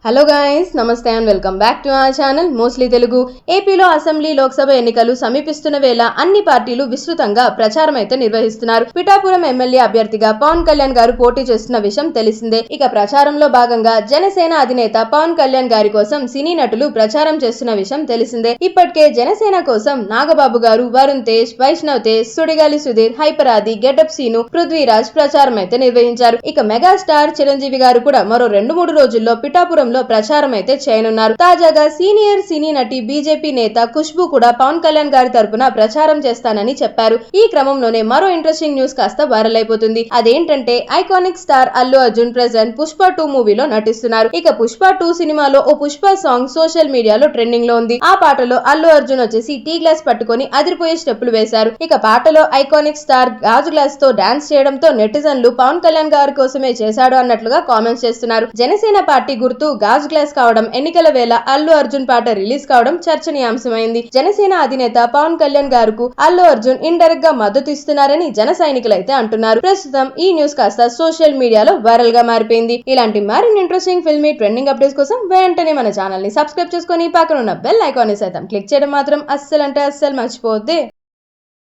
Hello guys, నమస్తే and welcome back to our channel mostly Telugu. ఏపీలో assembly Lok Sabha ఎన్నికలు సమీపిస్తున్న వేళ అన్ని పార్టీలు విస్తృతంగా ప్రచారం అయితే నిర్వహిస్తున్నారు. పిఠాపురం ఎమ్మెల్యే అభ్యర్థిగా పవన్ కళ్యాణ్ గారు పోటీ చేస్తున్న విషయం తెలిసిందే. ఇక ప్రచారంలో భాగంగా జనసేన అధినేత పవన్ కళ్యాణ్ గారి కోసం సినీ నటులు ప్రచారం చేస్తున్న విషయం తెలిసిందే. ఇప్పటికే జనసేన కోసం నాగబాబు గారు, వరుణ్ తేజ్, వైష్ణవ్ తేజ్, సుడిగాలి సుధీర్, హైపర్ ఆది, గెటప్ సీను, పృథ్వీరాజ్ ప్రచారం అయితే నిర్వహించారు. ఇక మెగాస్టార్ చిరంజీవి గారు కూడా మరో 2-3 రోజుల్లో పిఠాపురం ప్రచారం అయితే చేయనున్నారు. తాజాగా సీనియర్ సినీ నటి బీజేపీ నేత ఖుష్బూ కూడా పవన్ కళ్యాణ్ గారి తరపున ప్రచారం చేస్తానని చెప్పారు. ఈ క్రమంలోనే మరో ఇంట్రెస్టింగ్ న్యూస్ కాస్త వైరల్ అయిపోతుంది. అదేంటంటే iconic star Allu Arjun present Pushpa 2 మూవీలో నటిస్తున్నారు. ఇక పుష్ప 2 సినిమాలో ఓ పుష్ప సాంగ్ సోషల్ మీడియాలో ట్రెండింగ్ లో ఉంది. ఆ పాటలో అల్లు అర్జున్ వచ్చేసి టీ గ్లాస్ పట్టుకొని అదిరిపోయే స్టెప్పులు వేశారు. ఇక పాటలో ఐకానిక్ స్టార్ గాజు గ్లాస్ తో డాన్స్ చేయడంతో నెటిజన్లు పవన్ కళ్యాణ్ గారి కోసమే చేశాడు అన్నట్లుగా కామెంట్స్ చేస్తున్నారు. జనసేన పార్టీ గుర్తు గాజు గ్లాస్ కావడం, ఎన్నికల వేళ అల్లు అర్జున్ పాట రిలీజ్ కావడం చర్చనీయాంశమైంది. జనసేన అధినేత పవన్ కళ్యాణ్ గారుకు అల్లు అర్జున్ ఇండైరెక్ట్ గా మద్దతు ఇస్తున్నారని జన సైనికులు అయితే అంటున్నారు. ప్రస్తుతం ఈ న్యూస్ కాస్త సోషల్ మీడియాలో వైరల్ గా మారిపోయింది. ఇలాంటి మరిన్ని ఇంట్రెస్టింగ్ ఫిల్మీ ట్రెండింగ్ అప్డేట్స్ కోసం వెంటనే మన ఛానల్ ని సబ్స్క్రైబ్ చేసుకొని పక్కన ఉన్న బెల్ ఐకాన్ ని సైతం క్లిక్ చేయడం మాత్రం అస్సలు మర్చిపోవద్దే.